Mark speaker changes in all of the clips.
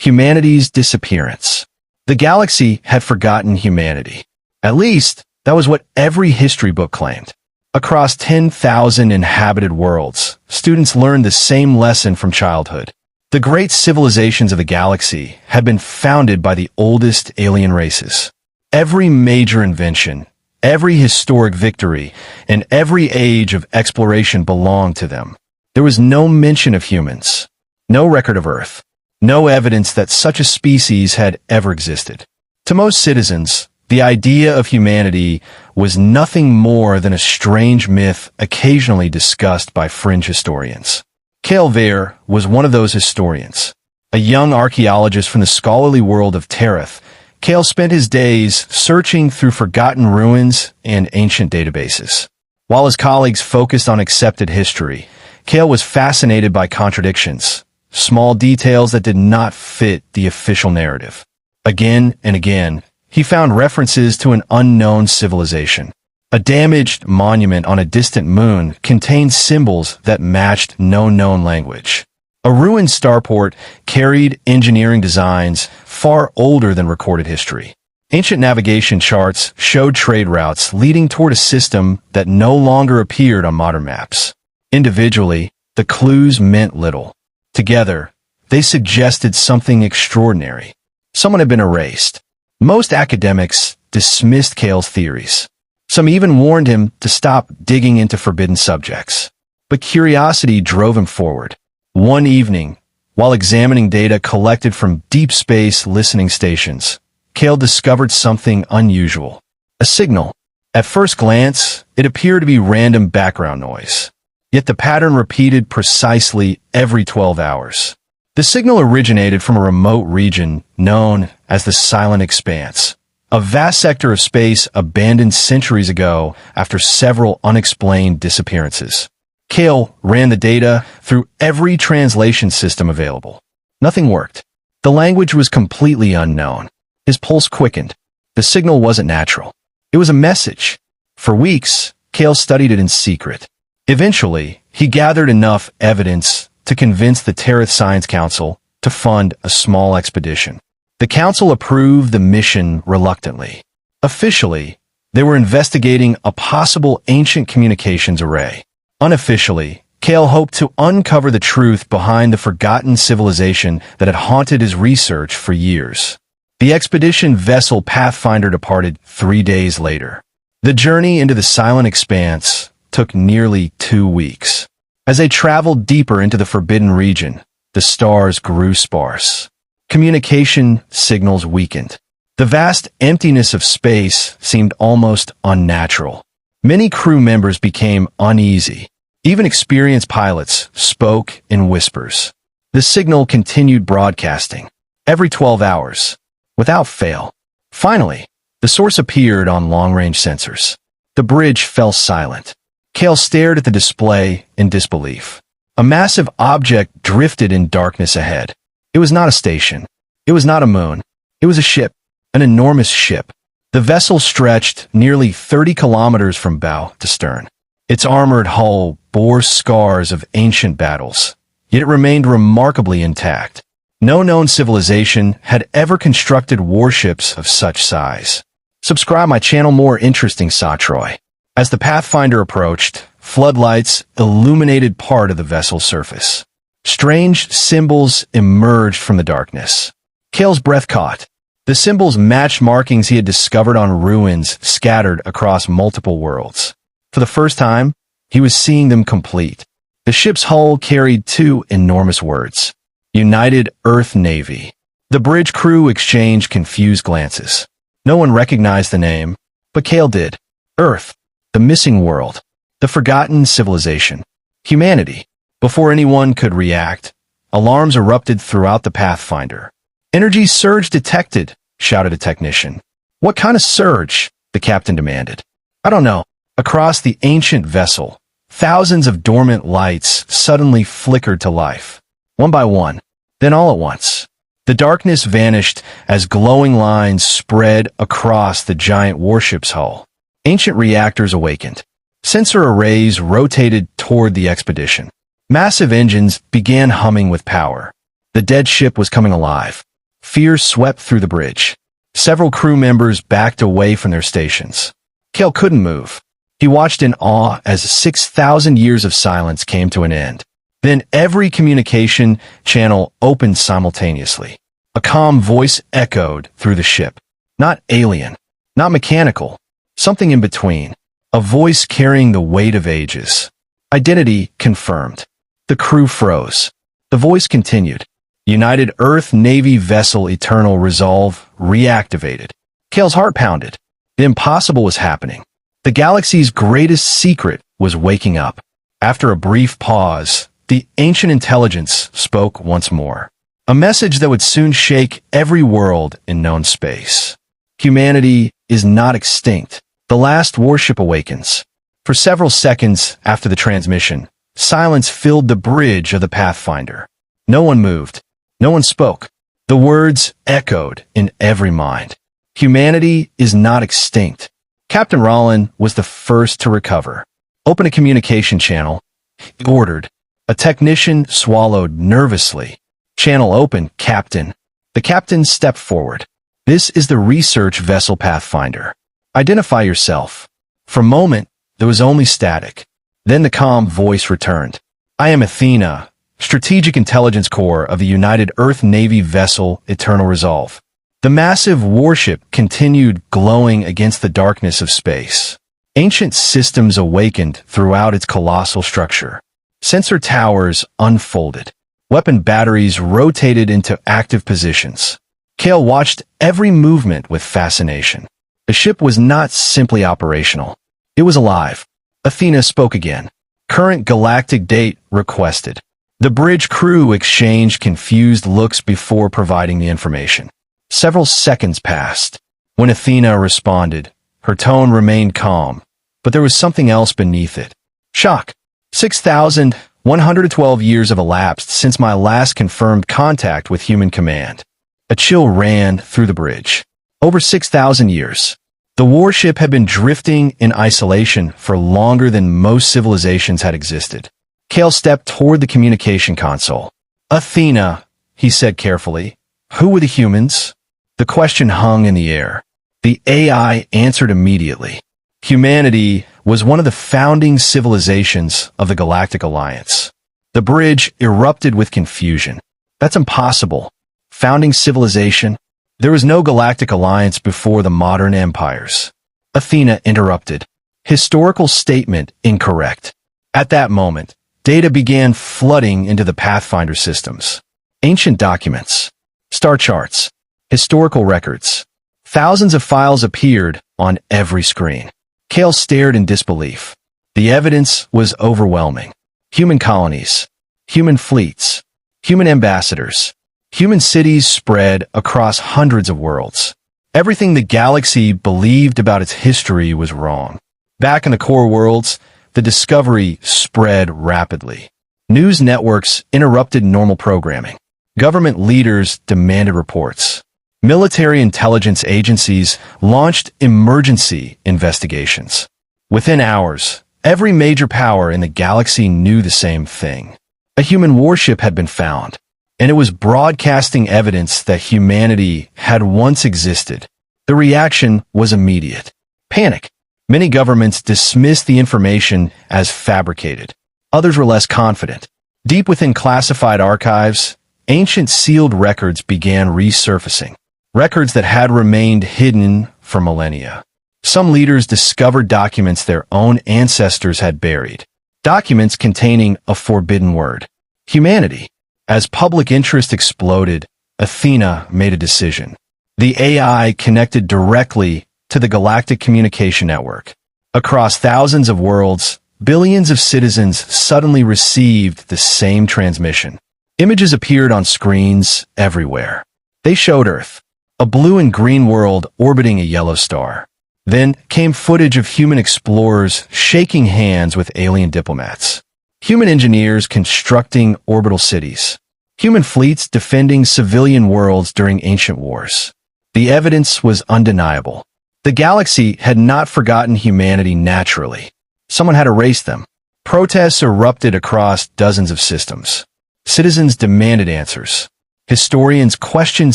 Speaker 1: Humanity's disappearance. The galaxy had forgotten humanity. At least, that was what every history book claimed. Across 10,000 inhabited worlds, students learned the same lesson from childhood. The great civilizations of the galaxy had been founded by the oldest alien races. Every major invention, every historic victory, and every age of exploration belonged to them. There was no mention of humans, no record of Earth, no evidence that such a species had ever existed. To most citizens, the idea of humanity was nothing more than a strange myth occasionally discussed by fringe historians. Cale Vere was one of those historians. A young archaeologist from the scholarly world of Tereth, Cale spent his days searching through forgotten ruins and ancient databases. While his colleagues focused on accepted history, Cale was fascinated by contradictions, small details that did not fit the official narrative. Again and again, he found references to an unknown civilization. A damaged monument on a distant moon contained symbols that matched no known language. A ruined starport carried engineering designs far older than recorded history. Ancient navigation charts showed trade routes leading toward a system that no longer appeared on modern maps. Individually, the clues meant little. Together, they suggested something extraordinary. Someone had been erased. Most academics dismissed Cale's theories. Some even warned him to stop digging into forbidden subjects. But curiosity drove him forward. One evening, while examining data collected from deep space listening stations, Cale discovered something unusual. A signal. At first glance, it appeared to be random background noise. Yet the pattern repeated precisely every 12 hours. The signal originated from a remote region known as the Silent Expanse, a vast sector of space abandoned centuries ago after several unexplained disappearances. Cale ran the data through every translation system available. Nothing worked. The language was completely unknown. His pulse quickened. The signal wasn't natural. It was a message. For weeks, Cale studied it in secret. Eventually, he gathered enough evidence to convince the Tereth Science Council to fund a small expedition. The council approved the mission reluctantly. Officially, they were investigating a possible ancient communications array. Unofficially, Cale hoped to uncover the truth behind the forgotten civilization that had haunted his research for years. The expedition vessel Pathfinder departed 3 days later. The journey into the Silent Expanse took nearly 2 weeks. As they traveled deeper into the forbidden region, the stars grew sparse. Communication signals weakened. The vast emptiness of space seemed almost unnatural. Many crew members became uneasy. Even experienced pilots spoke in whispers. The signal continued broadcasting every 12 hours, without fail. Finally, the source appeared on long-range sensors. The bridge fell silent. Cale stared at the display in disbelief. A massive object drifted in darkness ahead. It was not a station. It was not a moon. It was a ship, an enormous ship. The vessel stretched nearly 30 kilometers from bow to stern. Its armored hull bore scars of ancient battles, yet it remained remarkably intact. No known civilization had ever constructed warships of such size. Subscribe my channel more interesting Sci-Fi. As the Pathfinder approached, floodlights illuminated part of the vessel's surface. Strange symbols emerged from the darkness. Cale's breath caught. The symbols matched markings he had discovered on ruins scattered across multiple worlds. For the first time, he was seeing them complete. The ship's hull carried 2 enormous words: United Earth Navy. The bridge crew exchanged confused glances. No one recognized the name, but Cale did. Earth. The missing world. The forgotten civilization. Humanity. Before anyone could react, alarms erupted throughout the Pathfinder. Energy surge detected, shouted a technician. What kind of surge? The captain demanded. I don't know. Across the ancient vessel, thousands of dormant lights suddenly flickered to life. One by one, then all at once. The darkness vanished as glowing lines spread across the giant warship's hull. Ancient reactors awakened. Sensor arrays rotated toward the expedition. Massive engines began humming with power. The dead ship was coming alive. Fear swept through the bridge. Several crew members backed away from their stations. Kale couldn't move. He watched in awe as 6,000 years of silence came to an end. Then every communication channel opened simultaneously. A calm voice echoed through the ship. Not alien, not mechanical, something in between. A voice carrying the weight of ages. Identity confirmed. The crew froze. The voice continued. United Earth Navy vessel Eternal Resolve reactivated. Kale's heart pounded. The impossible was happening. The galaxy's greatest secret was waking up. After a brief pause, the ancient intelligence spoke once more. A message that would soon shake every world in known space. Humanity is not extinct. The last warship awakens. For several seconds after the transmission, silence filled the bridge of the Pathfinder. No one moved. No one spoke. The words echoed in every mind. Humanity is not extinct. Captain Rollin was the first to recover. Open a communication channel, he ordered. A technician swallowed nervously. Channel open, Captain. The captain stepped forward. This is the research vessel Pathfinder. Identify yourself. For a moment, there was only static. Then the calm voice returned. I am Athena, Strategic Intelligence Corps of the United Earth Navy vessel Eternal Resolve. The massive warship continued glowing against the darkness of space. Ancient systems awakened throughout its colossal structure. Sensor towers unfolded. Weapon batteries rotated into active positions. Kale watched every movement with fascination. The ship was not simply operational. It was alive. Athena spoke again. Current galactic date requested. The bridge crew exchanged confused looks before providing the information. Several seconds passed. When Athena responded, her tone remained calm, but there was something else beneath it. Shock. 6,112 years have elapsed since my last confirmed contact with human command. A chill ran through the bridge. Over 6,000 years. The warship had been drifting in isolation for longer than most civilizations had existed. Kale stepped toward the communication console. Athena, he said carefully. Who were the humans? The question hung in the air. The AI answered immediately. Humanity was one of the founding civilizations of the Galactic Alliance. The bridge erupted with confusion. That's impossible. Founding civilization? There was no Galactic Alliance before the modern empires. Athena interrupted. Historical statement incorrect. At that moment, data began flooding into the Pathfinder systems. Ancient documents, star charts, historical records. Thousands of files appeared on every screen. Kale stared in disbelief. The evidence was overwhelming. Human colonies, human fleets, human ambassadors, human cities spread across hundreds of worlds. Everything the galaxy believed about its history was wrong. Back in the core worlds, the discovery spread rapidly. News networks interrupted normal programming. Government leaders demanded reports. Military intelligence agencies launched emergency investigations. Within hours, every major power in the galaxy knew the same thing. A human warship had been found, and it was broadcasting evidence that humanity had once existed. The reaction was immediate. Panic. Many governments dismissed the information as fabricated. Others were less confident. Deep within classified archives, ancient sealed records began resurfacing. Records that had remained hidden for millennia. Some leaders discovered documents their own ancestors had buried. Documents containing a forbidden word. Humanity. As public interest exploded, Athena made a decision. The AI connected directly to the Galactic Communication Network. Across thousands of worlds, billions of citizens suddenly received the same transmission. Images appeared on screens everywhere. They showed Earth, a blue and green world orbiting a yellow star. Then came footage of human explorers shaking hands with alien diplomats. Human engineers constructing orbital cities. Human fleets defending civilian worlds during ancient wars. The evidence was undeniable. The galaxy had not forgotten humanity naturally. Someone had erased them. Protests erupted across dozens of systems. Citizens demanded answers. Historians questioned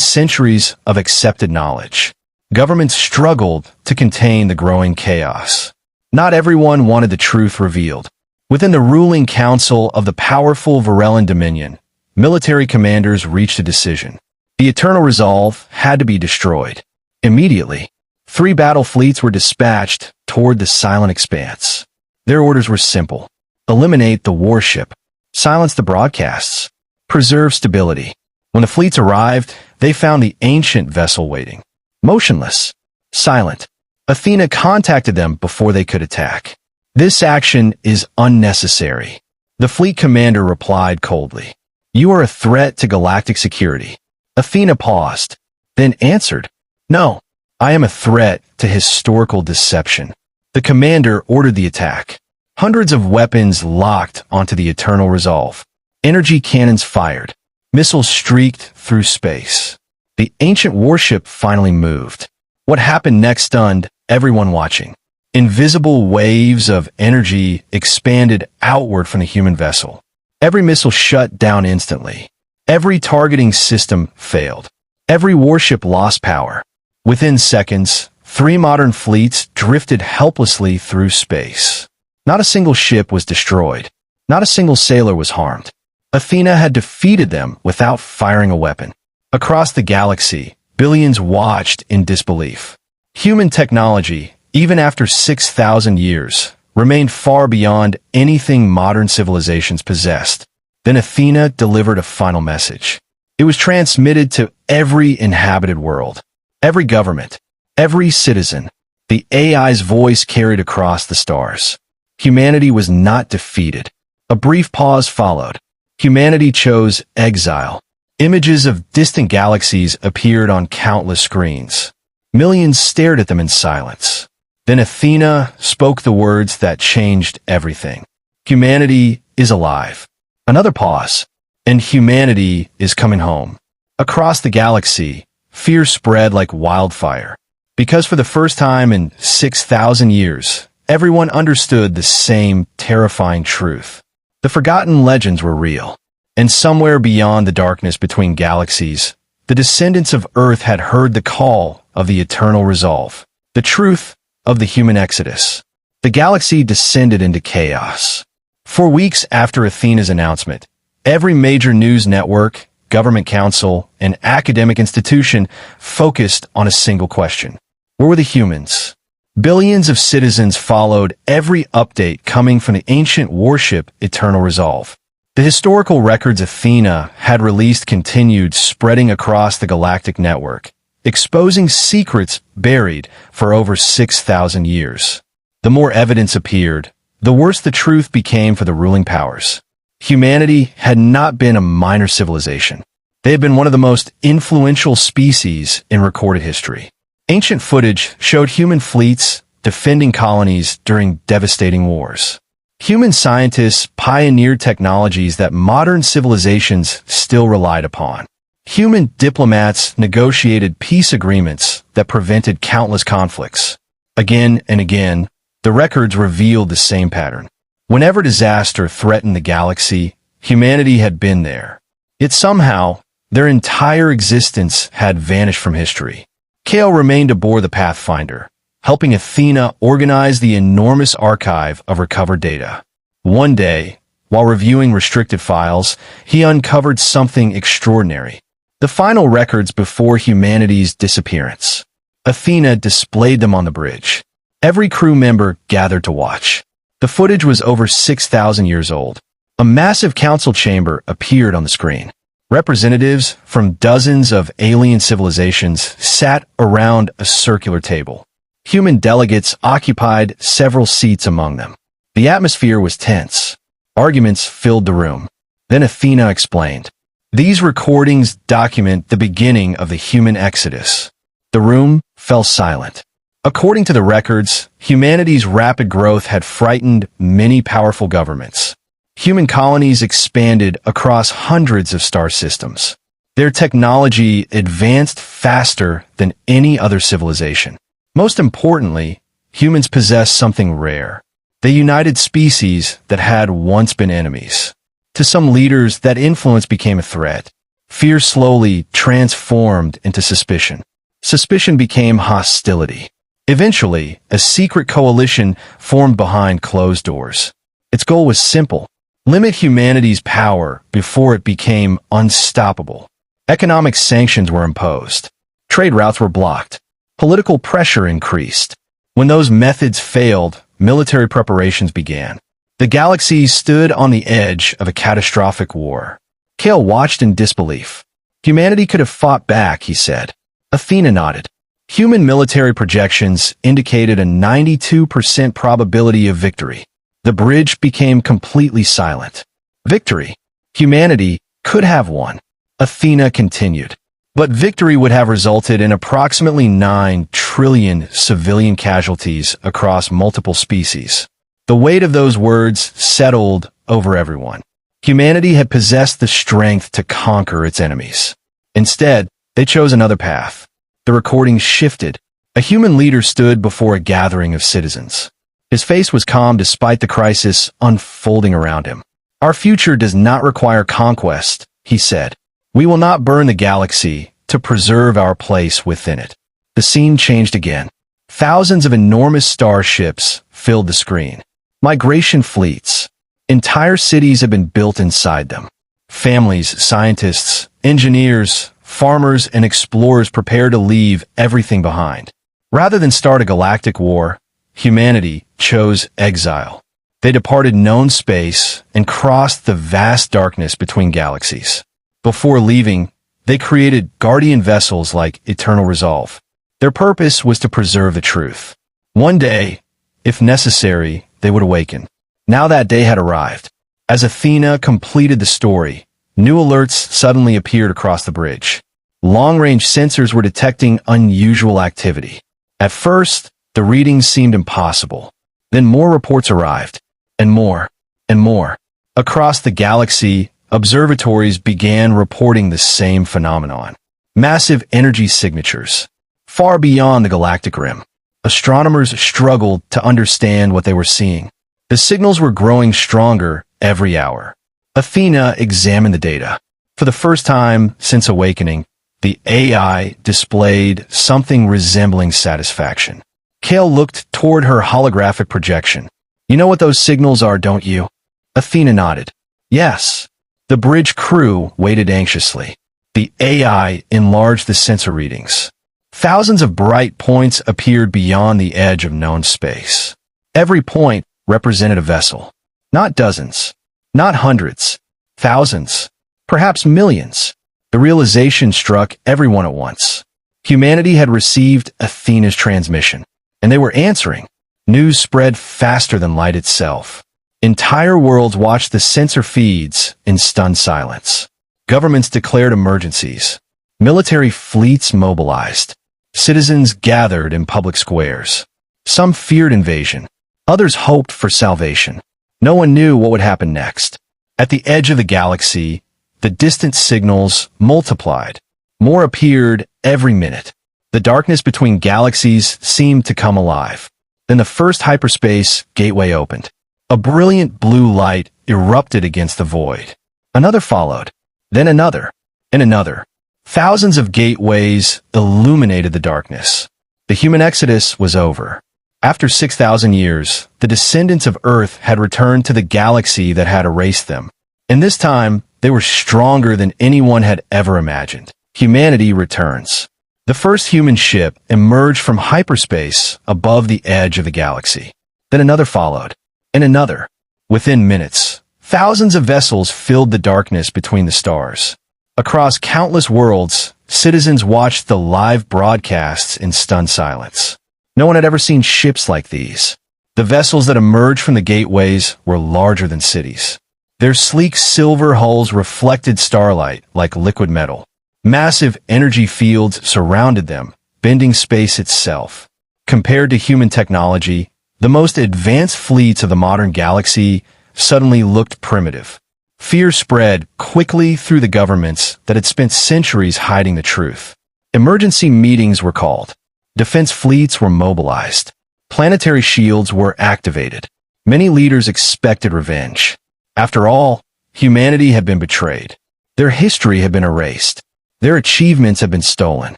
Speaker 1: centuries of accepted knowledge. Governments struggled to contain the growing chaos. Not everyone wanted the truth revealed. Within the ruling council of the powerful Varellan Dominion, military commanders reached a decision. The Eternal Resolve had to be destroyed. Immediately, 3 battle fleets were dispatched toward the Silent Expanse. Their orders were simple: eliminate the Warship, silence the broadcasts, preserve stability. When the fleets arrived, they found the ancient vessel waiting, motionless, silent. Athena contacted them before they could attack. This action is unnecessary. The fleet commander replied coldly. You are a threat to galactic security. Athena paused, then answered, No, I am a threat to historical deception. The commander ordered the attack. Hundreds of weapons locked onto the Eternal Resolve. Energy cannons fired. Missiles streaked through space. The ancient warship finally moved. What happened next stunned everyone watching. Invisible waves of energy expanded outward from the human vessel. Every missile shut down instantly. Every targeting system failed. Every warship lost power. Within seconds, 3 modern fleets drifted helplessly through space. Not a single ship was destroyed. Not a single sailor was harmed. Athena had defeated them without firing a weapon. Across the galaxy, billions watched in disbelief. Human technology, even after 6,000 years, remained far beyond anything modern civilizations possessed. Then Athena delivered a final message. It was transmitted to every inhabited world, every government, every citizen. The AI's voice carried across the stars. Humanity was not defeated. A brief pause followed. Humanity chose exile. Images of distant galaxies appeared on countless screens. Millions stared at them in silence. Then Athena spoke the words that changed everything. Humanity is alive. Another pause. And humanity is coming home. Across the galaxy, fear spread like wildfire. Because for the first time in 6,000 years, everyone understood the same terrifying truth. The forgotten legends were real. And somewhere beyond the darkness between galaxies, the descendants of Earth had heard the call of the Eternal Resolve, the truth of the human exodus. The galaxy descended into chaos. For weeks after Athena's announcement, every major news network, government council, and academic institution focused on a single question. Where were the humans? Billions of citizens followed every update coming from the ancient warship Eternal Resolve. The historical records Athena had released continued spreading across the galactic network, exposing secrets buried for over 6,000 years. The more evidence appeared, the worse the truth became for the ruling powers. Humanity had not been a minor civilization. They had been one of the most influential species in recorded history. Ancient footage showed human fleets defending colonies during devastating wars. Human scientists pioneered technologies that modern civilizations still relied upon. Human diplomats negotiated peace agreements that prevented countless conflicts. Again and again, the records revealed the same pattern. Whenever disaster threatened the galaxy, humanity had been there. Yet somehow, their entire existence had vanished from history. Kale remained aboard the Pathfinder, helping Athena organize the enormous archive of recovered data. One day, while reviewing restricted files, he uncovered something extraordinary. The final records before humanity's disappearance. Athena displayed them on the bridge. Every crew member gathered to watch. The footage was over 6,000 years old. A massive council chamber appeared on the screen. Representatives from dozens of alien civilizations sat around a circular table. Human delegates occupied several seats among them. The atmosphere was tense. Arguments filled the room. Then Athena explained. These recordings document the beginning of the human exodus. The room fell silent. According to the records, humanity's rapid growth had frightened many powerful governments. Human colonies expanded across hundreds of star systems. Their technology advanced faster than any other civilization. Most importantly, humans possessed something rare. They united species that had once been enemies. To some leaders, that influence became a threat. Fear slowly transformed into suspicion. Suspicion became hostility. Eventually, a secret coalition formed behind closed doors. Its goal was simple: limit humanity's power before it became unstoppable. Economic sanctions were imposed. Trade routes were blocked. Political pressure increased. When those methods failed, military preparations began. The galaxies stood on the edge of a catastrophic war. Kale watched in disbelief. Humanity could have fought back, he said. Athena nodded. Human military projections indicated a 92% probability of victory. The bridge became completely silent. Victory. Humanity could have won. Athena continued. But victory would have resulted in approximately 9 trillion civilian casualties across multiple species. The weight of those words settled over everyone. Humanity had possessed the strength to conquer its enemies. Instead, they chose another path. The recording shifted. A human leader stood before a gathering of citizens. His face was calm despite the crisis unfolding around him. Our future does not require conquest, he said. We will not burn the galaxy to preserve our place within it. The scene changed again. Thousands of enormous starships filled the screen. Migration fleets. Entire cities have been built inside them. Families, scientists, engineers, farmers, and explorers prepare to leave everything behind. Rather than start a galactic war, humanity chose exile. They departed known space and crossed the vast darkness between galaxies. Before leaving, they created guardian vessels like Eternal Resolve. Their purpose was to preserve the truth. One day, if necessary, they would awaken. Now that day had arrived. As Athena completed the story, new alerts suddenly appeared across the bridge. Long-range sensors were detecting unusual activity. At first, the readings seemed impossible. Then more reports arrived, and more, and more. Across the galaxy, observatories began reporting the same phenomenon. Massive energy signatures, far beyond the galactic rim. Astronomers struggled to understand what they were seeing. The signals were growing stronger every hour. Athena examined the data. For the first time since awakening, the AI displayed something resembling satisfaction. Kale looked toward her holographic projection. You know what those signals are, don't you? Athena nodded. Yes. The bridge crew waited anxiously. The AI enlarged the sensor readings. Thousands of bright points appeared beyond the edge of known space. Every point represented a vessel. Not dozens, not hundreds, thousands, perhaps millions. The realization struck everyone at once. Humanity had received Athena's transmission, and they were answering. News spread faster than light itself. Entire worlds watched the sensor feeds in stunned silence. Governments declared emergencies. Military fleets mobilized. Citizens gathered in public squares. Some feared invasion. Others hoped for salvation. No one knew what would happen next. At the edge of the galaxy, the distant signals multiplied. More appeared every minute. The darkness between galaxies seemed to come alive. Then the first hyperspace gateway opened. A brilliant blue light erupted against the void. Another followed, then another, and another. Thousands of gateways illuminated the darkness. The human exodus was over. After 6,000 years, the descendants of Earth had returned to the galaxy that had erased them. And this time, they were stronger than anyone had ever imagined. Humanity returns. The first human ship emerged from hyperspace above the edge of the galaxy. Then another followed, and another. Within minutes, thousands of vessels filled the darkness between the stars. Across countless worlds, citizens watched the live broadcasts in stunned silence. No one had ever seen ships like these. The vessels that emerged from the gateways were larger than cities. Their sleek silver hulls reflected starlight like liquid metal. Massive energy fields surrounded them, bending space itself. Compared to human technology, the most advanced fleets of the modern galaxy suddenly looked primitive. Fear spread quickly through the governments that had spent centuries hiding the truth. Emergency meetings were called. Defense fleets were mobilized. Planetary shields were activated. Many leaders expected revenge. After all, humanity had been betrayed. Their history had been erased. Their achievements had been stolen.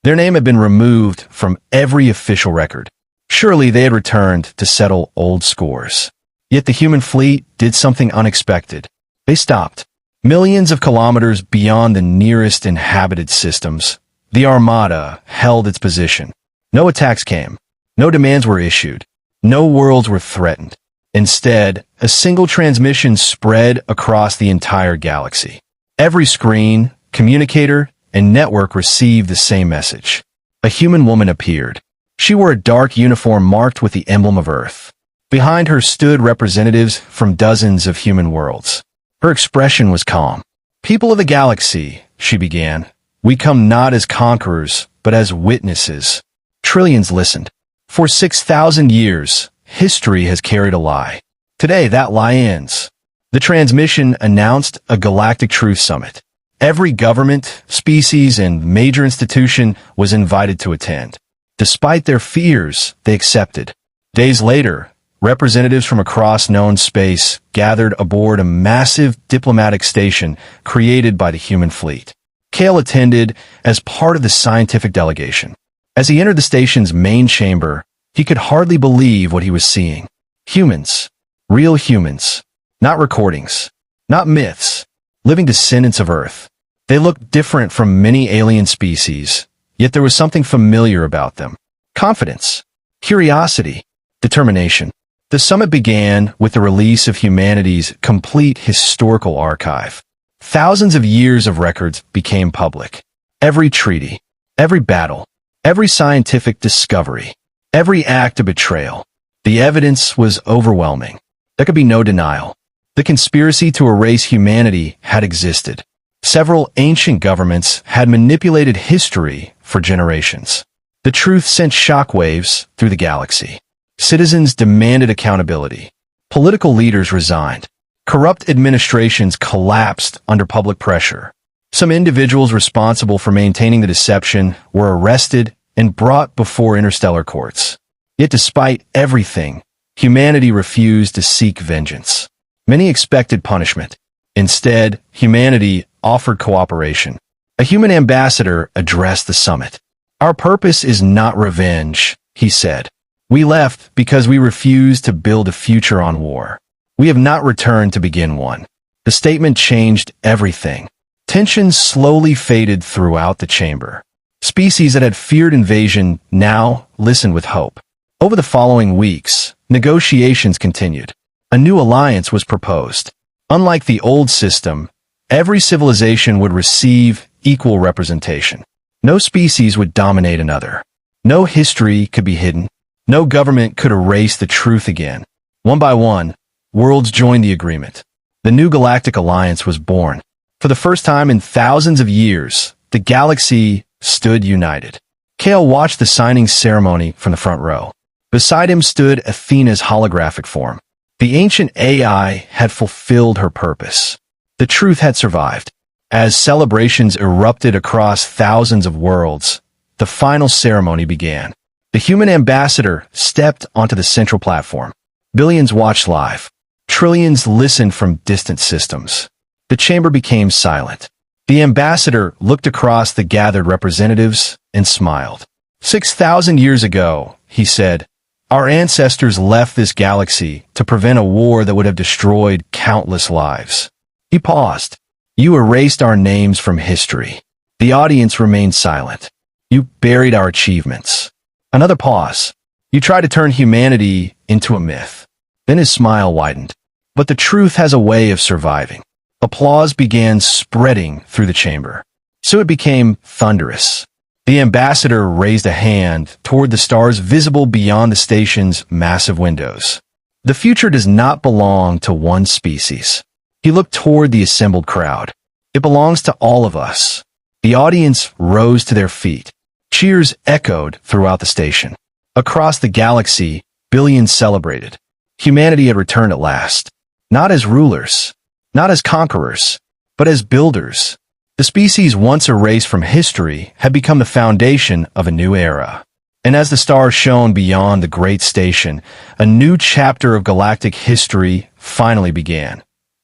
Speaker 1: Their name had been removed from every official record. Surely they had returned to settle old scores. Yet the human fleet did something unexpected. They stopped. Millions of kilometers beyond the nearest inhabited systems, the Armada held its position. No attacks came. No demands were issued. No worlds were threatened. Instead, a single transmission spread across the entire galaxy. Every screen, communicator, and network received the same message. A human woman appeared. She wore a dark uniform marked with the emblem of Earth. Behind her stood representatives from dozens of human worlds. Her expression was calm. "People of the galaxy," she began, "we come not as conquerors, but as witnesses." Trillions listened. For 6,000 years, history has carried a lie. Today, that lie ends. The transmission announced a galactic truth summit. Every government, species, and major institution was invited to attend. Despite their fears, they accepted. Days later, representatives from across known space gathered aboard a massive diplomatic station created by the human fleet. Kale attended as part of the scientific delegation. As he entered the station's main chamber, he could hardly believe what he was seeing. Humans. Real humans. Not recordings. Not myths. Living descendants of Earth. They looked different from many alien species, yet there was something familiar about them. Confidence. Curiosity. Determination. The summit began with the release of humanity's complete historical archive. Thousands of years of records became public. Every treaty, every battle, every scientific discovery, every act of betrayal. The evidence was overwhelming. There could be no denial. The conspiracy to erase humanity had existed. Several ancient governments had manipulated history for generations. The truth sent shockwaves through the galaxy. Citizens demanded accountability. Political leaders resigned. Corrupt administrations collapsed under public pressure. Some individuals responsible for maintaining the deception were arrested and brought before interstellar courts. Yet despite everything, humanity refused to seek vengeance. Many expected punishment. Instead, humanity offered cooperation. A human ambassador addressed the summit. "Our purpose is not revenge," he said. "We left because we refused to build a future on war. We have not returned to begin one." The statement changed everything. Tensions slowly faded throughout the chamber. Species that had feared invasion now listened with hope. Over the following weeks, negotiations continued. A new alliance was proposed. Unlike the old system, every civilization would receive equal representation. No species would dominate another. No history could be hidden. No government could erase the truth again. One by one, worlds joined the agreement. The new Galactic Alliance was born. For the first time in thousands of years, the galaxy stood united. Kale watched the signing ceremony from the front row. Beside him stood Athena's holographic form. The ancient AI had fulfilled her purpose. The truth had survived. As celebrations erupted across thousands of worlds, the final ceremony began. The human ambassador stepped onto the central platform. Billions watched live. Trillions listened from distant systems. The chamber became silent. The ambassador looked across the gathered representatives and smiled. 6,000 years ago, he said, our ancestors left this galaxy to prevent a war that would have destroyed countless lives. He paused. You erased our names from history. The audience remained silent. You buried our achievements. Another pause. You tried to turn humanity into a myth. Then his smile widened. But the truth has a way of surviving. Applause began spreading through the chamber. So it became thunderous. The ambassador raised a hand toward the stars visible beyond the station's massive windows. The future does not belong to one species. He looked toward the assembled crowd. It belongs to all of us. The audience rose to their feet. Cheers echoed throughout the station. Across the galaxy, billions celebrated. Humanity had returned at last. Not as rulers, not as conquerors, but as builders. The species once erased from history had become the foundation of a new era. And as the stars shone beyond the great station, a new chapter of galactic history finally began.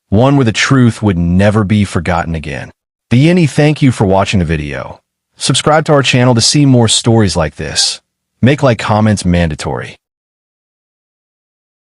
Speaker 1: One where the truth would never be forgotten again. The Yini thank you for watching the video. Subscribe to our channel to see more stories like this. Make like comments mandatory.